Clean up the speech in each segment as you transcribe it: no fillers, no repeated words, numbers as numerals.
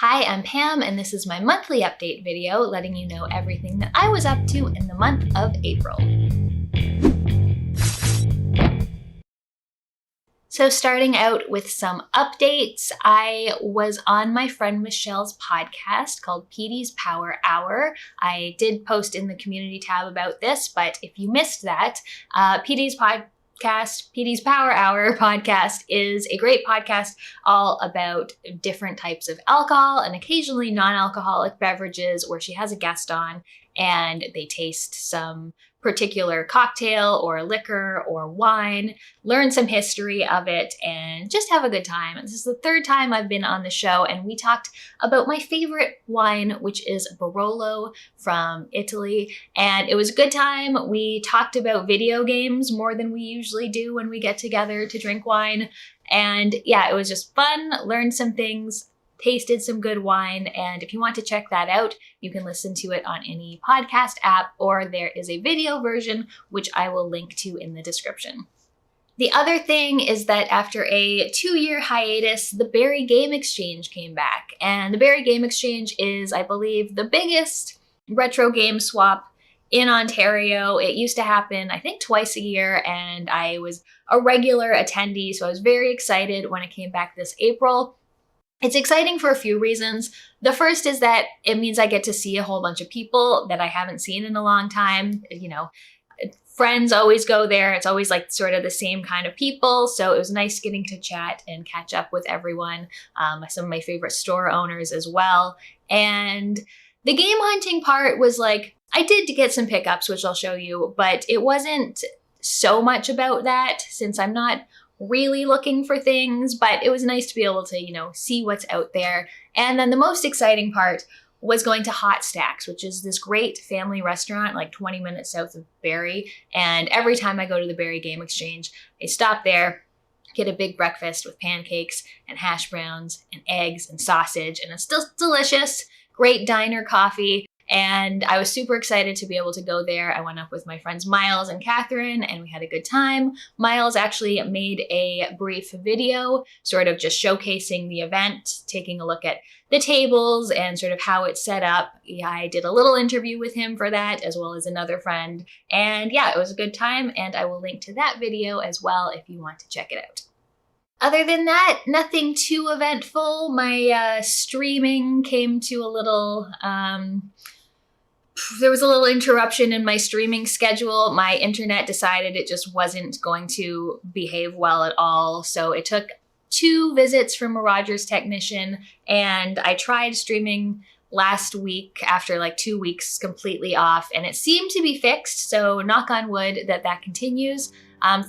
Hi, I'm Pam, and this is my monthly update video letting you know everything that I was up to in the month of April. So starting out with some updates, I was on my friend Michelle's podcast called Petey's Power Hour. I did post in the community tab about this, but if you missed that, Petey's Power Hour podcast is a great podcast all about different types of alcohol and occasionally non-alcoholic beverages where she has a guest on and they taste some particular cocktail or liquor or wine, learn some history of it, and just have a good time. And this is the third time I've been on the show, and we talked about my favorite wine, which is Barolo from Italy, and it was a good time. We talked about video games more than we usually do when we get together to drink wine, and yeah, it was just fun, learned some things, tasted some good wine, and if you want to check that out, you can listen to it on any podcast app, or there is a video version, which I will link to in the description. The other thing is that after a 2-year hiatus, the Barrie Game Exchange came back, and the Barrie Game Exchange is, I believe, the biggest retro game swap in Ontario. It used to happen, I think, twice a year, and I was a regular attendee, so I was very excited when it came back this April. It's exciting for a few reasons. The first is that it means I get to see a whole bunch of people that I haven't seen in a long time. You know, friends always go there. It's always like sort of the same kind of people. So it was nice getting to chat and catch up with everyone, some of my favorite store owners as well. And the game hunting part was like, I did get some pickups, which I'll show you, but it wasn't so much about that since I'm not really looking for things, but it was nice to be able to, see what's out there. And then the most exciting part was going to Hot Stacks, which is this great family restaurant like 20 minutes south of Barrie. And every time I go to the Barrie Game Exchange, I stop there, get a big breakfast with pancakes and hash browns and eggs and sausage, and it's still delicious. Great diner coffee. And I was super excited to be able to go there. I went up with my friends Miles and Catherine, and we had a good time. Miles actually made a brief video, sort of just showcasing the event, taking a look at the tables and sort of how it's set up. Yeah, I did a little interview with him for that, as well as another friend. And yeah, it was a good time, and I will link to that video as well if you want to check it out. Other than that, nothing too eventful. My streaming came to a little... There was a little interruption in my streaming schedule. My internet decided it just wasn't going to behave well at all. So it took 2 visits from a Rogers technician, and I tried streaming last week after like 2 weeks completely off, and it seemed to be fixed. So knock on wood that continues.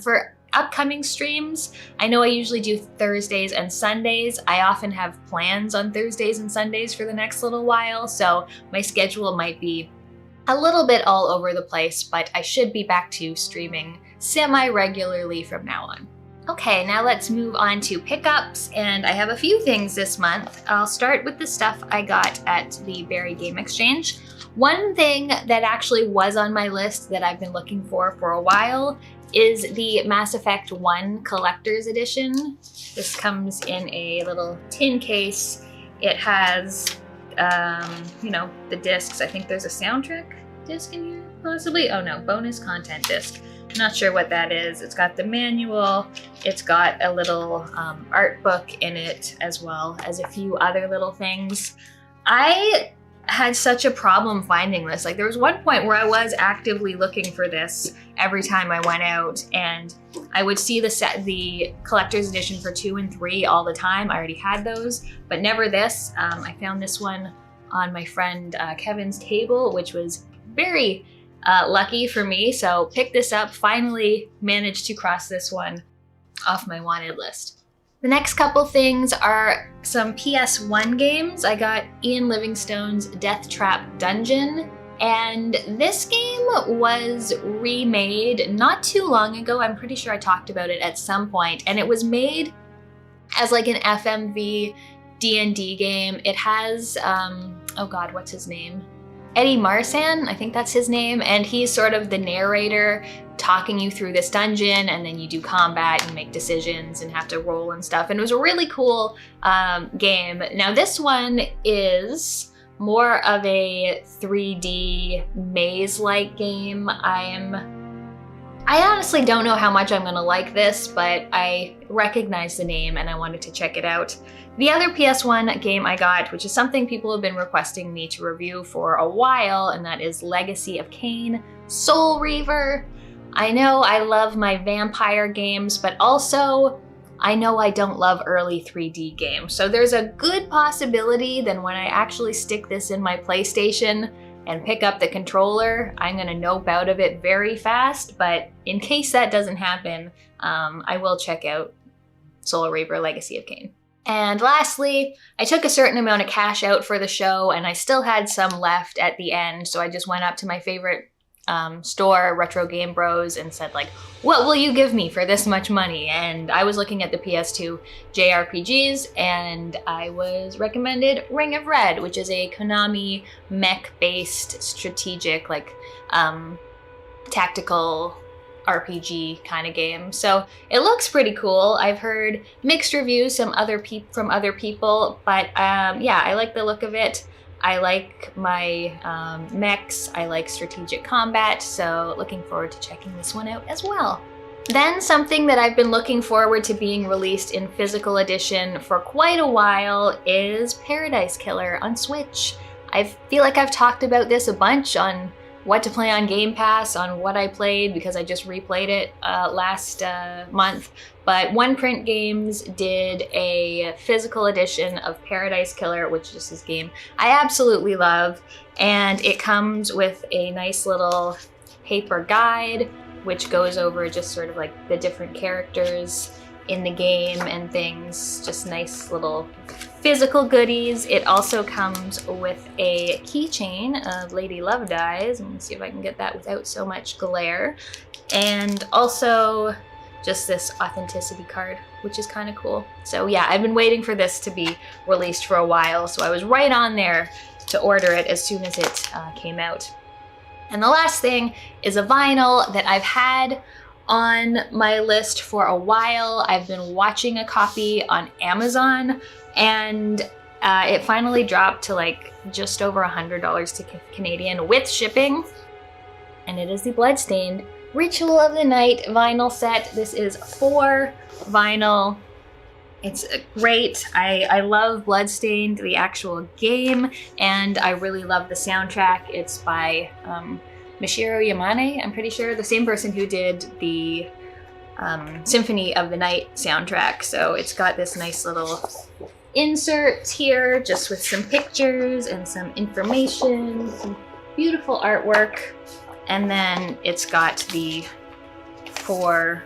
For upcoming streams, I know I usually do Thursdays and Sundays. I often have plans on Thursdays and Sundays for the next little while, so my schedule might be a little bit all over the place, but I should be back to streaming semi-regularly from now on. Okay, now let's move on to pickups, and I have a few things this month. I'll start with the stuff I got at the Barrie Game Exchange. One thing that actually was on my list that I've been looking for a while is the Mass Effect 1 Collector's Edition. This comes in a little tin case. It has the discs. I think there's a soundtrack disc in here, possibly. Oh no, bonus content disc. Not sure what that is. It's got the manual. It's got a little art book in it, as well as a few other little things. I had such a problem finding this. Like, there was one point where I was actively looking for this every time I went out, and I would see the collector's edition for 2 and 3 all the time. I already had those, but never this. I found this one on my friend Kevin's table, which was very lucky for me. So picked this up, finally managed to cross this one off my wanted list. The next couple things are some PS1 games. I got Ian Livingstone's Death Trap Dungeon, and this game was remade not too long ago. I'm pretty sure I talked about it at some point, and it was made as like an FMV D&D game. It has, oh god, what's his name? Eddie Marsan, I think that's his name, and he's sort of the narrator talking you through this dungeon, and then you do combat and make decisions and have to roll and stuff. And it was a really cool game. Now this one is more of a 3D maze-like game. I honestly don't know how much I'm gonna like this, but I recognize the name and I wanted to check it out. The other PS1 game I got, which is something people have been requesting me to review for a while, and that is Legacy of Kain Soul Reaver. I know I love my vampire games, but also I know I don't love early 3D games. So there's a good possibility that when I actually stick this in my PlayStation and pick up the controller, I'm gonna nope out of it very fast. But in case that doesn't happen, I will check out Soul Reaver Legacy of Kain. And lastly, I took a certain amount of cash out for the show and I still had some left at the end. So I just went up to my favorite store, Retro Game Bros, and said like, what will you give me for this much money? And I was looking at the PS2 JRPGs and I was recommended Ring of Red, which is a Konami mech-based strategic, like tactical RPG kind of game. So it looks pretty cool. I've heard mixed reviews from other people, but yeah, I like the look of it. I like my mechs, I like strategic combat, so looking forward to checking this one out as well. Then something that I've been looking forward to being released in physical edition for quite a while is Paradise Killer on Switch. I feel like I've talked about this a bunch on what to play on Game Pass, on what I played, because I just replayed it last month. But One Print Games did a physical edition of Paradise Killer, which is this game I absolutely love. And it comes with a nice little paper guide, which goes over just sort of like the different characters in the game and things, just nice little physical goodies. It also comes with a keychain of Lady Love Dies. Let me see if I can get that without so much glare. And also just this authenticity card, which is kind of cool. So yeah, I've been waiting for this to be released for a while, so I was right on there to order it as soon as it came out. And the last thing is a vinyl that I've had on my list for a while. I've been watching a copy on Amazon, and it finally dropped to like just over $100 to Canadian with shipping. And it is the Bloodstained Ritual of the Night vinyl set. This is 4 vinyl. It's great. I love Bloodstained, the actual game, and I really love the soundtrack. It's by Michiru Yamane, I'm pretty sure, the same person who did the Symphony of the Night soundtrack. So it's got this nice little insert here, just with some pictures and some information, some beautiful artwork. And then it's got the 4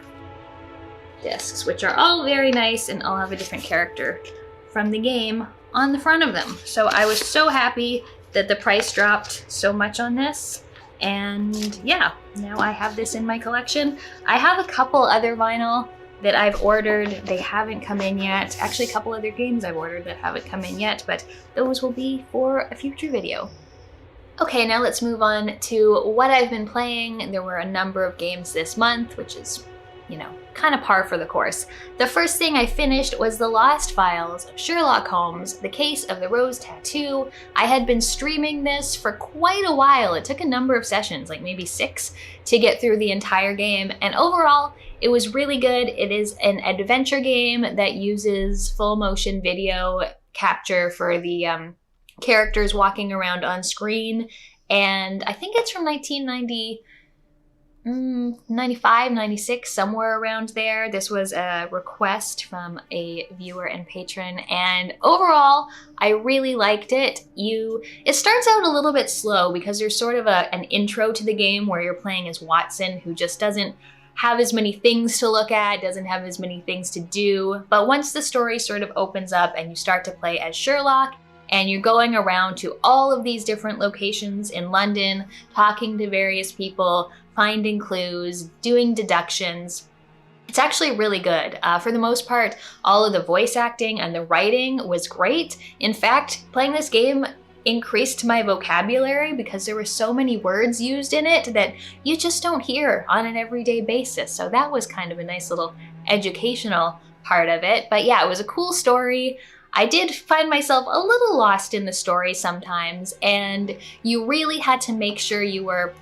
discs, which are all very nice and all have a different character from the game on the front of them. So I was so happy that the price dropped so much on this. And yeah, now I have this in my collection. I have a couple other vinyl that I've ordered. They haven't come in yet. Actually, a couple other games I've ordered that haven't come in yet, but those will be for a future video. Okay, now let's move on to what I've been playing. There were a number of games this month, which is, you know, kind of par for the course. The first thing I finished was The Lost Files of Sherlock Holmes, The Case of the Rose Tattoo. I had been streaming this for quite a while. It took a number of sessions, like maybe 6, to get through the entire game. And overall, it was really good. It is an adventure game that uses full motion video capture for the characters walking around on screen. And I think it's from 1995, 96, somewhere around there. This was a request from a viewer and patron, and overall, I really liked it. It starts out a little bit slow because there's sort of an intro to the game where you're playing as Watson, who just doesn't have as many things to look at, doesn't have as many things to do. But once the story sort of opens up and you start to play as Sherlock, and you're going around to all of these different locations in London, talking to various people, finding clues, doing deductions. It's actually really good. For the most part, all of the voice acting and the writing was great. In fact, playing this game increased my vocabulary because there were so many words used in it that you just don't hear on an everyday basis. So that was kind of a nice little educational part of it. But yeah, it was a cool story. I did find myself a little lost in the story sometimes, and you really had to make sure you were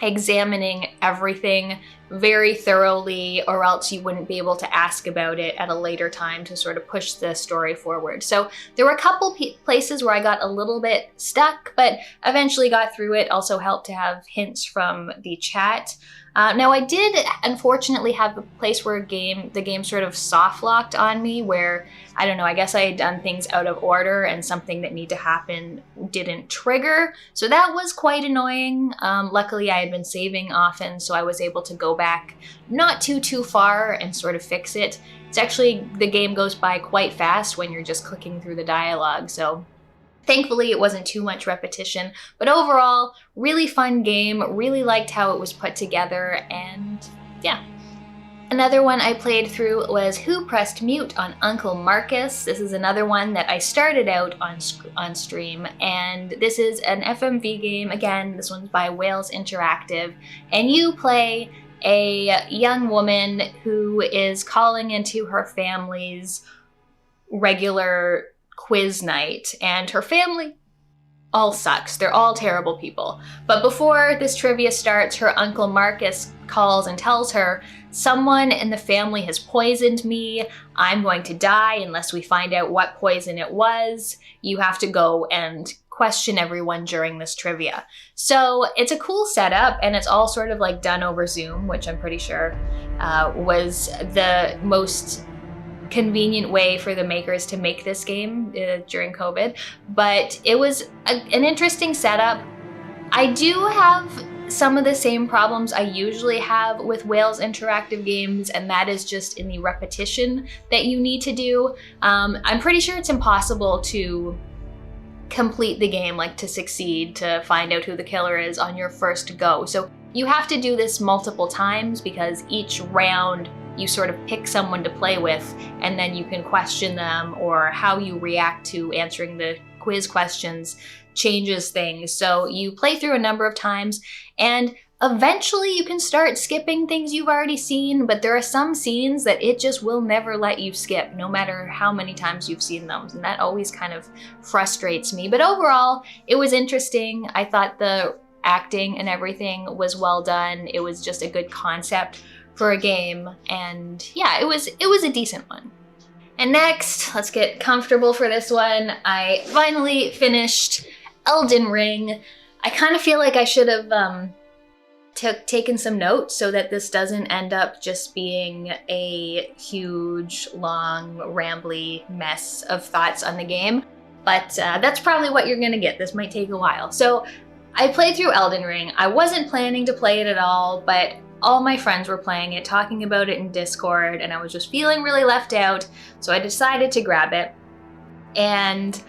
examining everything very thoroughly, or else you wouldn't be able to ask about it at a later time to sort of push the story forward. So there were a couple places where I got a little bit stuck, but eventually got through it. Also helped to have hints from the chat. Now I did unfortunately have a place where the game sort of soft locked on me, where, I don't know, I guess I had done things out of order and something that needed to happen didn't trigger. So that was quite annoying. Luckily I had been saving often, so I was able to go back not too far and sort of fix it. It's actually, the game goes by quite fast when you're just clicking through the dialogue, so thankfully it wasn't too much repetition. But overall, really fun game, really liked how it was put together, and yeah. Another one I played through was Who Pressed Mute on Uncle Marcus. This is another one that I started out on stream, and this is an FMV game. Again, this one's by Wales Interactive, and you play a young woman who is calling into her family's regular quiz night, and her family all sucks. They're all terrible people. But before this trivia starts, her Uncle Marcus calls and tells her, someone in the family has poisoned me. I'm going to die unless we find out what poison it was. You have to go and question everyone during this trivia. So it's a cool setup, and it's all sort of like done over Zoom, which I'm pretty sure was the most convenient way for the makers to make this game during COVID. But it was an interesting setup. I do have some of the same problems I usually have with Wales Interactive games, and that is just in the repetition that you need to do. I'm pretty sure it's impossible to complete the game, like to succeed, to find out who the killer is on your first go. So you have to do this multiple times, because each round you sort of pick someone to play with, and then you can question them, or how you react to answering the quiz questions changes things. So you play through a number of times, and eventually you can start skipping things you've already seen, but there are some scenes that it just will never let you skip, no matter how many times you've seen them, and that always kind of frustrates me. But overall, it was interesting. I thought the acting and everything was well done. It was just a good concept for a game, and yeah, it was a decent one. And next, let's get comfortable for this one. I finally finished Elden Ring. I kind of feel like I should have taken some notes so that this doesn't end up just being a huge, long, rambly mess of thoughts on the game. But that's probably what you're gonna get. This might take a while. So I played through Elden Ring. I wasn't planning to play it at all, but all my friends were playing it, talking about it in Discord, and I was just feeling really left out, so I decided to grab it. And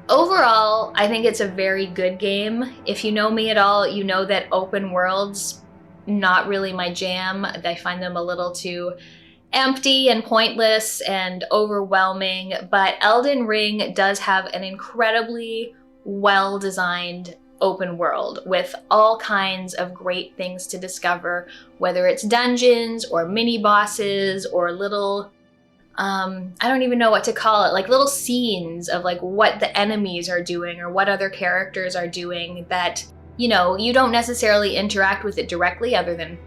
overall, I think it's a very good game. If you know me at all, you know that open worlds, not really my jam. I find them a little too empty and pointless and overwhelming, but Elden Ring does have an incredibly well-designed open world with all kinds of great things to discover, whether it's dungeons or mini bosses or little, I don't even know what to call it, like little scenes of like what the enemies are doing or what other characters are doing that, you know, you don't necessarily interact with it directly other than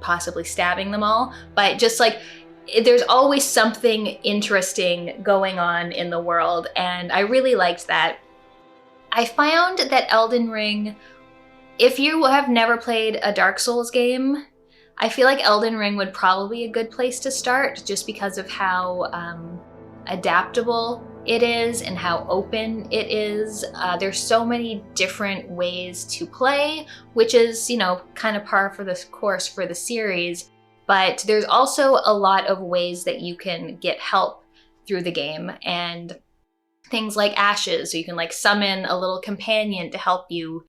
possibly stabbing them all, but just like there's always something interesting going on in the world, and I really liked that. I found that Elden Ring, if you have never played a Dark Souls game, I feel like Elden Ring would probably be a good place to start, just because of how adaptable it is and how open it is. There's so many different ways to play, which is, you know, kind of par for the course for the series, but there's also a lot of ways that you can get help through the game, and things like ashes, so you can like summon a little companion to help you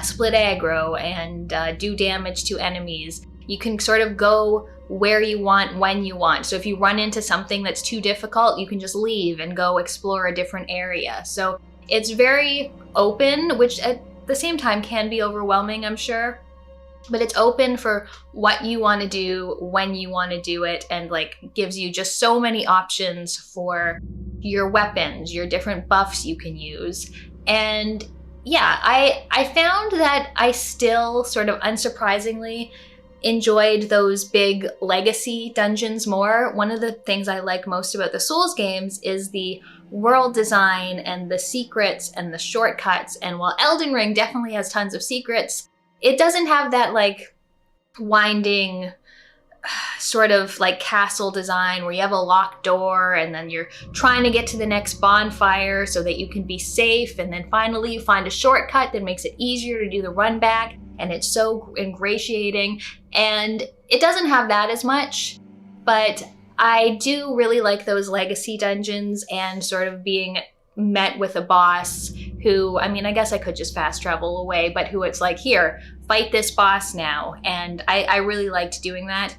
split aggro and do damage to enemies. You can sort of go where you want, when you want. So if you run into something that's too difficult, you can just leave and go explore a different area. So it's very open, which at the same time can be overwhelming, I'm sure. But it's open for what you want to do, when you want to do it, and like gives you just so many options for your weapons, your different buffs you can use. And yeah, I found that I still sort of unsurprisingly enjoyed those big legacy dungeons more. One of the things I like most about the Souls games is the world design and the secrets and the shortcuts. And while Elden Ring definitely has tons of secrets, it doesn't have that like winding sort of like castle design where you have a locked door and then you're trying to get to the next bonfire so that you can be safe, and then finally you find a shortcut that makes it easier to do the run back, and it's so ingratiating. And it doesn't have that as much, but I do really like those legacy dungeons and sort of being met with a boss who, I mean, I guess I could just fast travel away, but who it's like, here, fight this boss now. And I really liked doing that.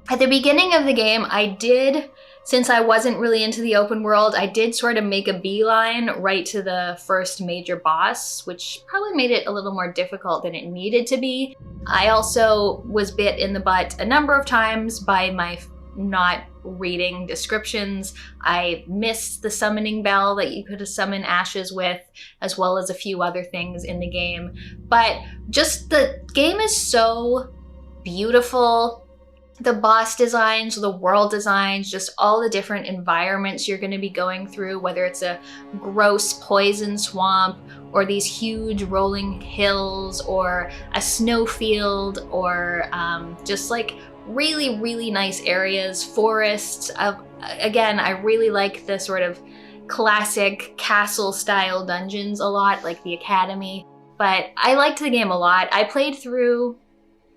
At the beginning of the game, I did, since I wasn't really into the open world, I did sort of make a beeline right to the first major boss, which probably made it a little more difficult than it needed to be. I also was bit in the butt a number of times by my not reading descriptions. I missed the summoning bell that you could summon ashes with, as well as a few other things in the game. But just the game is so beautiful. The boss designs, the world designs, just all the different environments you're going to be going through, whether it's a gross poison swamp or these huge rolling hills or a snowfield or just like really, really nice areas, forests. Again, I really like the sort of classic castle style dungeons a lot, like the Academy, but I liked the game a lot. I played through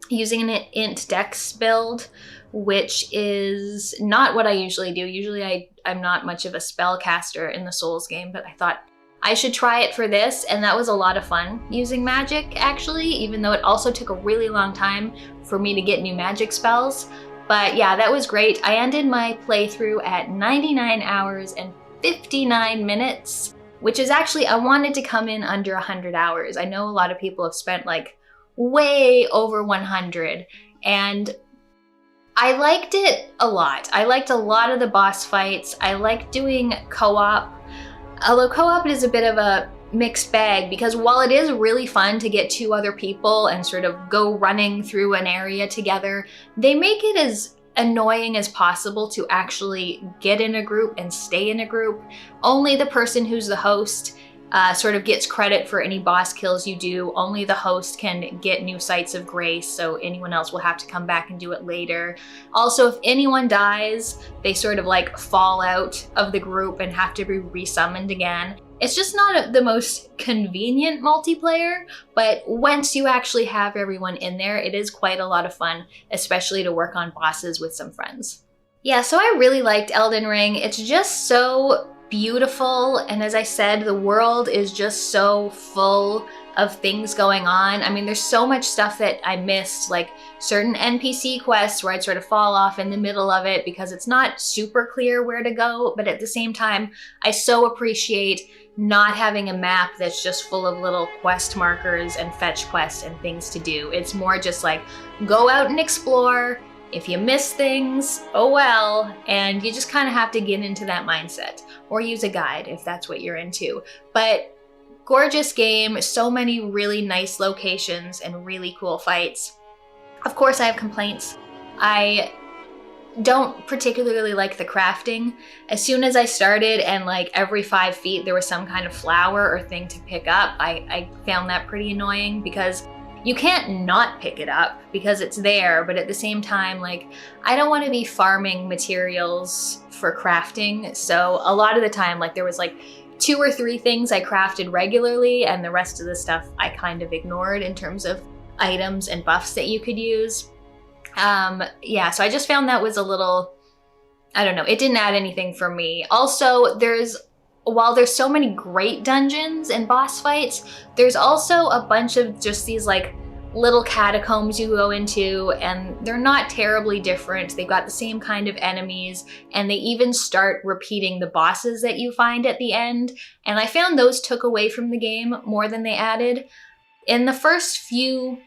using an int dex build, which is not what I usually do. Usually I'm not much of a spellcaster in the Souls game, but I thought I should try it for this, and that was a lot of fun using magic, actually, even though it also took a really long time for me to get new magic spells. But yeah, that was great. I ended my playthrough at 99 hours and 59 minutes, which is actually, I wanted to come in under 100 hours. I know a lot of people have spent like way over 100, and I liked it a lot. I liked a lot of the boss fights. I liked doing co-op, although co-op is a bit of a mixed bag, because while it is really fun to get two other people and sort of go running through an area together, they make it as annoying as possible to actually get in a group and stay in a group. Only the person who's the host sort of gets credit for any boss kills you do. Only the host can get new sites of grace, so anyone else will have to come back and do it later. Also, if anyone dies, they sort of like fall out of the group and have to be resummoned again. It's just not the most convenient multiplayer, but once you actually have everyone in there, it is quite a lot of fun, especially to work on bosses with some friends. Yeah, so I really liked Elden Ring. It's just so beautiful, and as I said, the world is just so full of things going on. I mean, there's so much stuff that I missed, like certain NPC quests where I'd sort of fall off in the middle of it because it's not super clear where to go, but at the same time, I so appreciate not having a map that's just full of little quest markers and fetch quests and things to do. It's more just like, go out and explore. If you miss things, oh well, and you just kind of have to get into that mindset, or use a guide if that's what you're into. But gorgeous game, so many really nice locations and really cool fights. Of course, I have complaints. I don't particularly like the crafting. As soon as I started and like every 5 feet there was some kind of flower or thing to pick up, I found that pretty annoying, because you can't not pick it up because it's there, but at the same time, like, I don't want to be farming materials for crafting. So a lot of the time, like, there was like 2 or 3 things I crafted regularly, and the rest of the stuff I kind of ignored in terms of items and buffs that you could use. Yeah, so I just found that was a little, I don't know, it didn't add anything for me. Also, while there's so many great dungeons and boss fights, there's also a bunch of just these like little catacombs you go into, and they're not terribly different. They've got the same kind of enemies, and they even start repeating the bosses that you find at the end. And I found those took away from the game more than they added. In the first few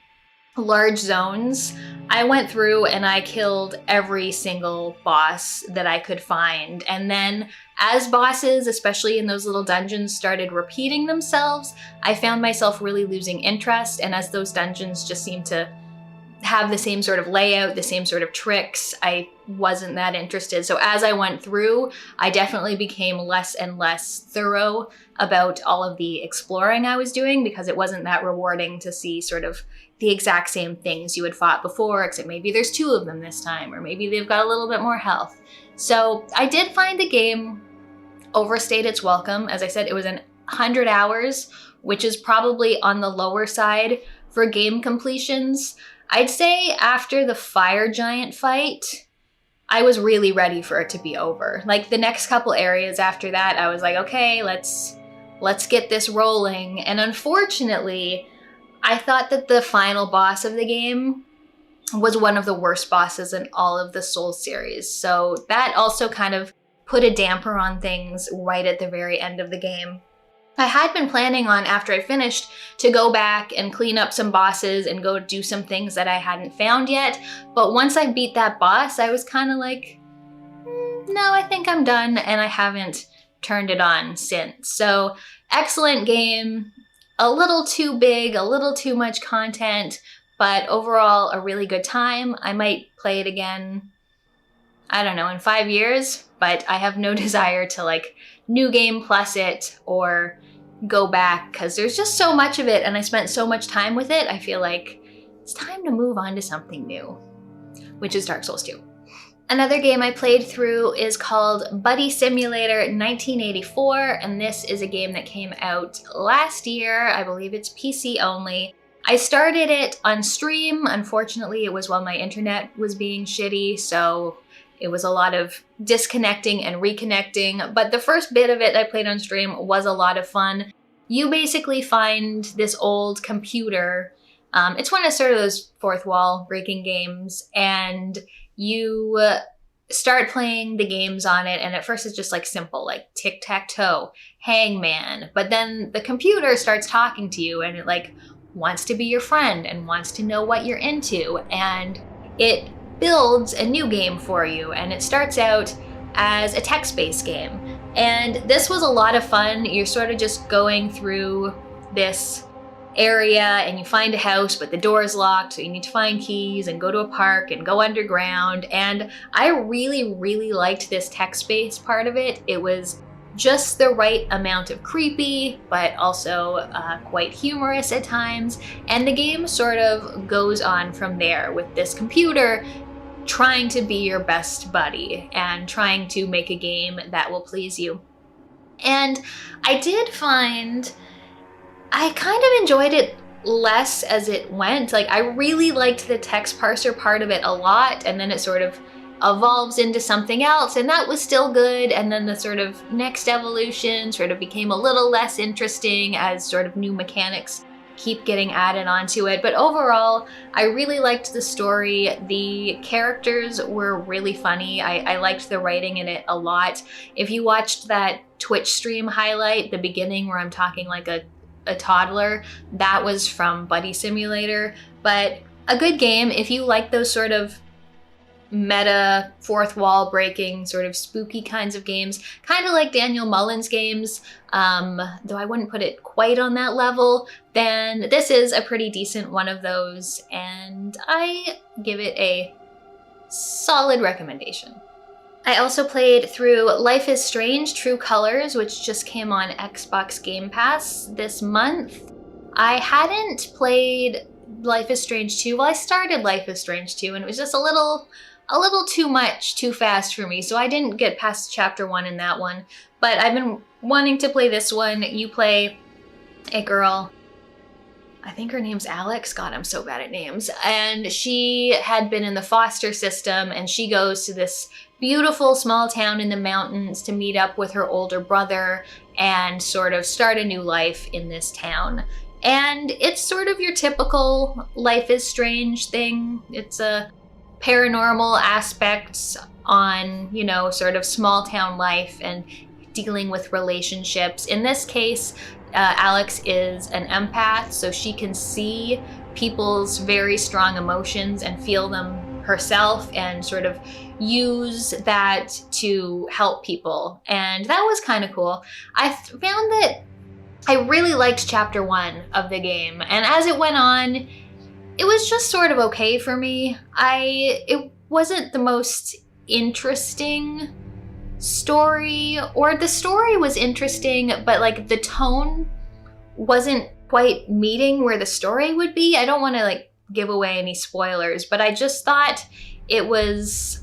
large zones, I went through and I killed every single boss that I could find. And then as bosses, especially in those little dungeons, started repeating themselves, I found myself really losing interest. And as those dungeons just seemed to have the same sort of layout, the same sort of tricks, I wasn't that interested. So as I went through, I definitely became less and less thorough about all of the exploring I was doing, because it wasn't that rewarding to see sort of the exact same things you had fought before, except maybe there's 2 of them this time, or maybe they've got a little bit more health. So I did find the game overstayed its welcome. As I said, it was 100 hours, which is probably on the lower side for game completions. I'd say after the fire giant fight, I was really ready for it to be over. Like the next couple areas after that, I was like, okay, let's get this rolling. And unfortunately, I thought that the final boss of the game was one of the worst bosses in all of the Souls series. So that also kind of put a damper on things right at the very end of the game. I had been planning on, after I finished, to go back and clean up some bosses and go do some things that I hadn't found yet. But once I beat that boss, I was kind of like, no, I think I'm done, and I haven't turned it on since. So excellent game, a little too big, a little too much content, but overall a really good time. I might play it again, I don't know, in 5 years, but I have no desire to like new game plus it or go back, because there's just so much of it and I spent so much time with it. I feel like it's time to move on to something new, which is Dark Souls 2. Another game I played through is called Buddy Simulator 1984, and this is a game that came out last year. I believe it's PC only. I started it on stream. Unfortunately, it was while my internet was being shitty, so it was a lot of disconnecting and reconnecting, but the first bit of it I played on stream was a lot of fun. You basically find this old computer. It's one of sort of those fourth wall breaking games, and you start playing the games on it, and at first it's just like simple, like tic-tac-toe, hangman, but then the computer starts talking to you and it like wants to be your friend and wants to know what you're into, and it builds a new game for you, and it starts out as a text-based game. And this was a lot of fun. You're sort of just going through this area and you find a house, but the door is locked, so you need to find keys and go to a park and go underground. And I really, really liked this text-based part of it. It was just the right amount of creepy, but also quite humorous at times. And the game sort of goes on from there with this computer trying to be your best buddy and trying to make a game that will please you. And I did find I kind of enjoyed it less as it went. Like, I really liked the text parser part of it a lot, and then it sort of evolves into something else, and that was still good. And then the sort of next evolution sort of became a little less interesting as sort of new mechanics keep getting added onto it. But overall, I really liked the story. The characters were really funny. I liked the writing in it a lot. If you watched that Twitch stream highlight, the beginning where I'm talking like a toddler, that was from Buddy Simulator. But a good game if you like those sort of meta, fourth wall breaking, sort of spooky kinds of games, kind of like Daniel Mullen's games, though I wouldn't put it quite on that level, then this is a pretty decent one of those, and I give it a solid recommendation. I also played through Life is Strange: True Colors, which just came on Xbox Game Pass this month. I hadn't played Life is Strange 2. Well, I started Life is Strange 2, and it was just a little too much, too fast for me, so I didn't get past chapter 1 in that one. But I've been wanting to play this one. You play a girl, I think her name's Alex. God, I'm so bad at names. And she had been in the foster system, and she goes to this beautiful small town in the mountains to meet up with her older brother and sort of start a new life in this town. And it's sort of your typical Life is Strange thing. It's a paranormal aspects on, you know, sort of small town life and dealing with relationships. In this case, Alex is an empath, so she can see people's very strong emotions and feel them herself and sort of use that to help people. And that was kind of cool. I found that I really liked chapter 1 of the game, and as it went on, it was just sort of okay for me. It wasn't the most interesting story, or the story was interesting, but like the tone wasn't quite meeting where the story would be. I don't want to like give away any spoilers, but I just thought it was,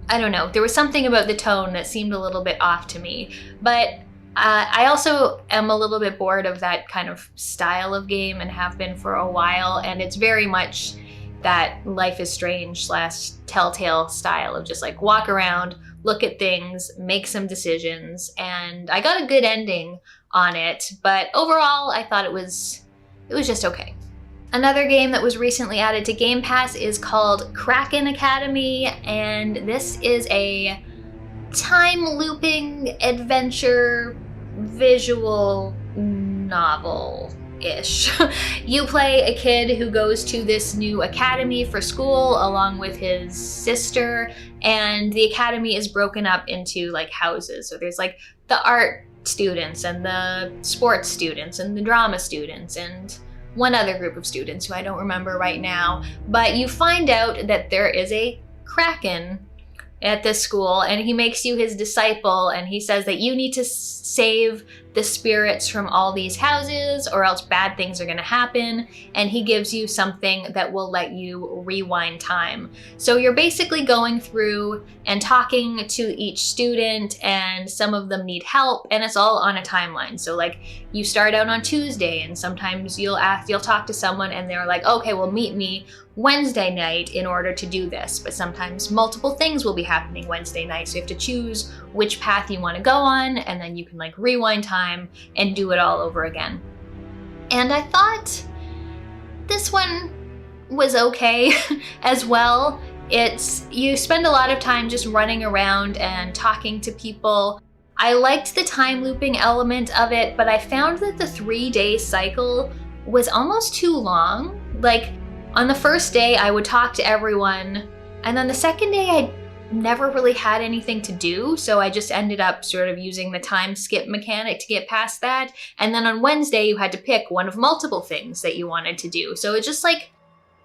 I don't know, there was something about the tone that seemed a little bit off to me. But I also am a little bit bored of that kind of style of game and have been for a while, and it's very much that Life is Strange / Telltale style of just like walk around, look at things, make some decisions, and I got a good ending on it, but overall I thought it was just okay. Another game that was recently added to Game Pass is called Kraken Academy, and this is a time-looping adventure visual novel-ish. You play a kid who goes to this new academy for school along with his sister, and the academy is broken up into like houses. So there's like the art students and the sports students and the drama students and one other group of students who I don't remember right now. But you find out that there is a Kraken at this school, and he makes you his disciple, and he says that you need to save the spirits from all these houses or else bad things are going to happen, and he gives you something that will let you rewind time. So you're basically going through and talking to each student, and some of them need help, and it's all on a timeline. So like you start out on Tuesday, and sometimes you'll talk to someone and they're like, okay, well meet me Wednesday night in order to do this. But sometimes multiple things will be happening Wednesday night, so you have to choose which path you want to go on, and then you can like rewind time and do it all over again. And I thought this one was okay as well. You spend a lot of time just running around and talking to people. I liked the time looping element of it, but I found that the 3-day cycle was almost too long. Like, on the first day, I would talk to everyone, and then the second day, I never really had anything to do, so I just ended up sort of using the time skip mechanic to get past that. And then on Wednesday, you had to pick one of multiple things that you wanted to do. So it's just like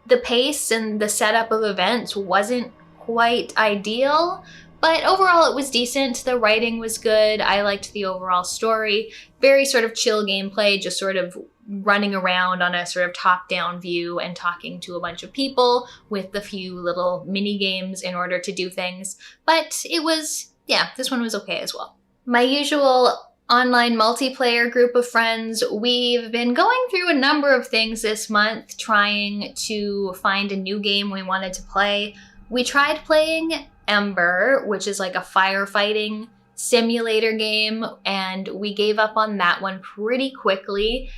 the pace and the setup of events wasn't quite ideal, but overall it was decent. The writing was good. I liked the overall story. Very sort of chill gameplay, just sort of running around on a sort of top-down view and talking to a bunch of people with a few little mini games in order to do things. But it was, yeah, this one was okay as well. My usual online multiplayer group of friends, we've been going through a number of things this month, trying to find a new game we wanted to play. We tried playing Embr, which is like a firefighting simulator game, and we gave up on that one pretty quickly.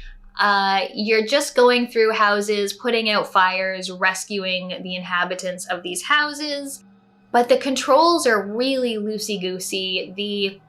You're just going through houses, putting out fires, rescuing the inhabitants of these houses, but the controls are really loosey-goosey.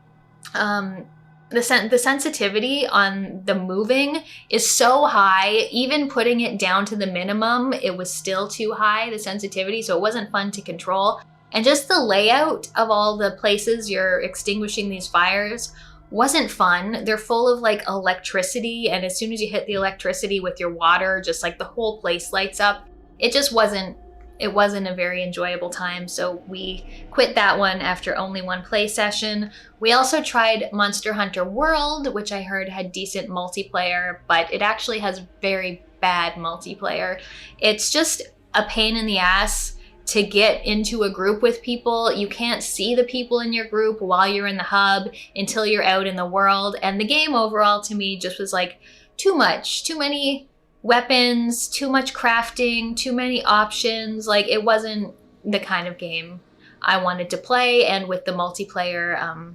The sensitivity on the moving is so high. Even putting it down to the minimum, it was still too high, the sensitivity, so it wasn't fun to control. And just the layout of all the places you're extinguishing these fires wasn't fun. They're full of like electricity, and as soon as you hit the electricity with your water, just like the whole place lights up. It wasn't a very enjoyable time, so we quit that one after only one play session. We also tried Monster Hunter World, which I heard had decent multiplayer, but it actually has very bad multiplayer. It's just a pain in the ass to get into a group with people. You can't see the people in your group while you're in the hub until you're out in the world. And the game overall to me just was like too much, too many weapons, too much crafting, too many options. Like it wasn't the kind of game I wanted to play. And with the multiplayer,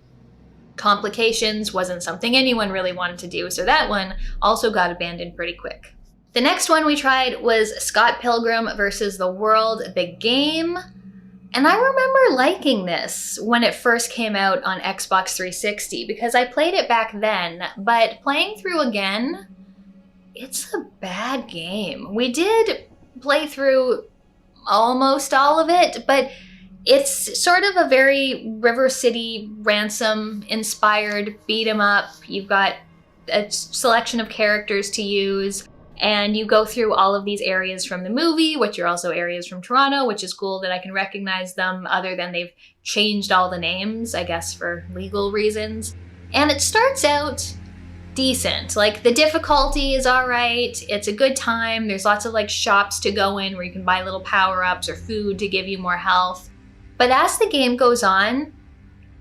complications, wasn't something anyone really wanted to do, so that one also got abandoned pretty quick. The next one we tried was Scott Pilgrim versus the World, the game. And I remember liking this when it first came out on Xbox 360 because I played it back then, but playing through again, it's a bad game. We did play through almost all of it, but it's sort of a very River City Ransom inspired beat 'em up. You've got a selection of characters to use, and you go through all of these areas from the movie, which are also areas from Toronto, which is cool that I can recognize them other than they've changed all the names, I guess for legal reasons. And it starts out decent. Like, the difficulty is all right. It's a good time. There's lots of like shops to go in where you can buy little power-ups or food to give you more health. But as the game goes on,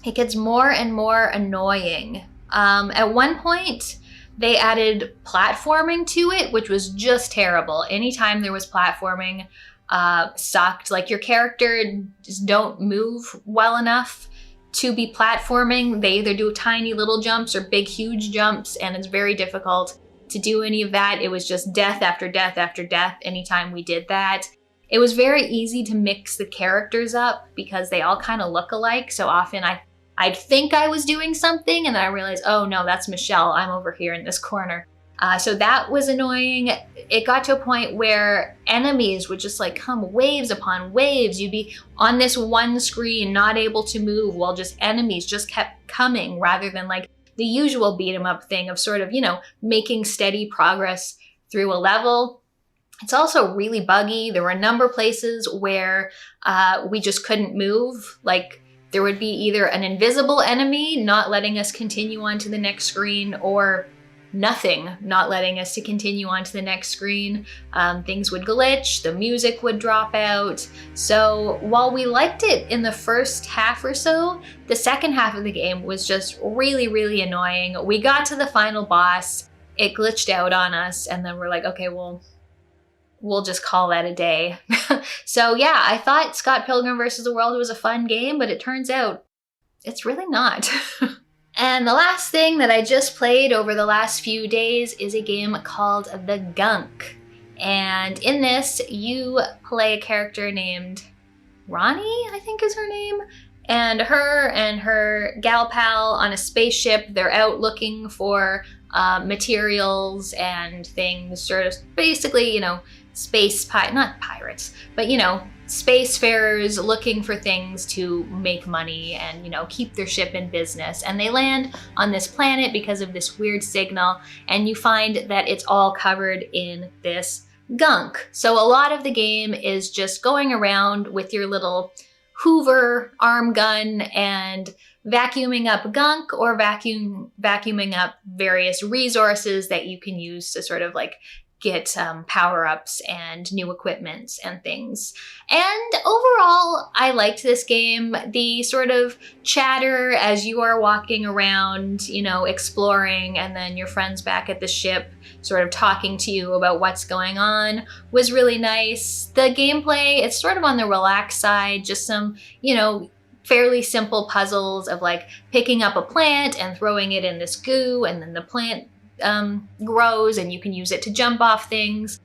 it gets more and more annoying. At one point, they added platforming to it, which was just terrible. Anytime there was platforming, sucked. Like, your character just don't move well enough to be platforming. They either do tiny little jumps or big, huge jumps, and it's very difficult to do any of that. It was just death after death after death anytime we did that. It was very easy to mix the characters up because they all kind of look alike. So often I'd think I was doing something and then I realized, oh no, that's Michelle. I'm over here in this corner. So that was annoying. It got to a point where enemies would just like come waves upon waves. You'd be on this one screen, not able to move, while just enemies just kept coming rather than like the usual beat 'em up thing of sort of, you know, making steady progress through a level. It's also really buggy. There were a number of places where we just couldn't move. Like, there would be either an invisible enemy not letting us continue on to the next screen, or nothing not letting us to continue on to the next screen. Things would glitch, the music would drop out. So while we liked it in the first half or so, the second half of the game was just really, really annoying. We got to the final boss, it glitched out on us, and then we're like, okay, well, we'll just call that a day. So yeah, I thought Scott Pilgrim vs. the World was a fun game, but it turns out it's really not. And the last thing that I just played over the last few days is a game called The Gunk. And in this, you play a character named Ronnie, I think is her name. And her gal pal on a spaceship, they're out looking for materials and things, sort of basically, you know, not pirates, but, you know, spacefarers looking for things to make money and, you know, keep their ship in business. And they land on this planet because of this weird signal, and you find that it's all covered in this gunk. So a lot of the game is just going around with your little Hoover arm gun and vacuuming up gunk or vacuuming up various resources that you can use to sort of like get power-ups and new equipment and things. And overall, I liked this game. The sort of chatter as you are walking around, you know, exploring, and then your friends back at the ship sort of talking to you about what's going on was really nice. The gameplay, it's sort of on the relaxed side, just some, you know, fairly simple puzzles of like picking up a plant and throwing it in this goo, and then the plant grows and you can use it to jump off things.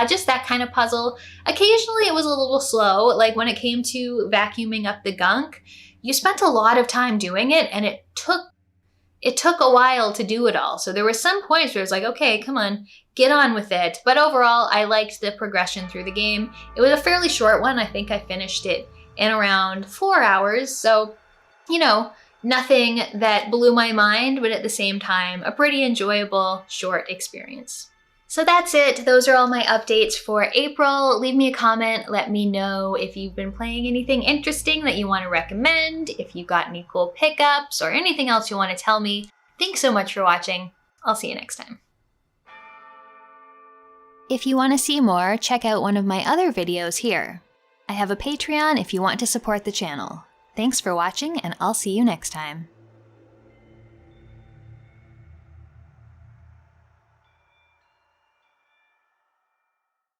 Just that kind of puzzle. Occasionally it was a little slow. Like when it came to vacuuming up the gunk, you spent a lot of time doing it, and it took a while to do it all. So there were some points where it was like, okay, come on, get on with it. But overall, I liked the progression through the game. It was a fairly short one. I think I finished it in around 4 hours. So, you know, nothing that blew my mind, but at the same time, a pretty enjoyable short experience. So that's it. Those are all my updates for April. Leave me a comment. Let me know if you've been playing anything interesting that you want to recommend, if you've got any cool pickups, or anything else you want to tell me. Thanks so much for watching. I'll see you next time. If you want to see more, check out one of my other videos here. I have a Patreon if you want to support the channel. Thanks for watching, and I'll see you next time.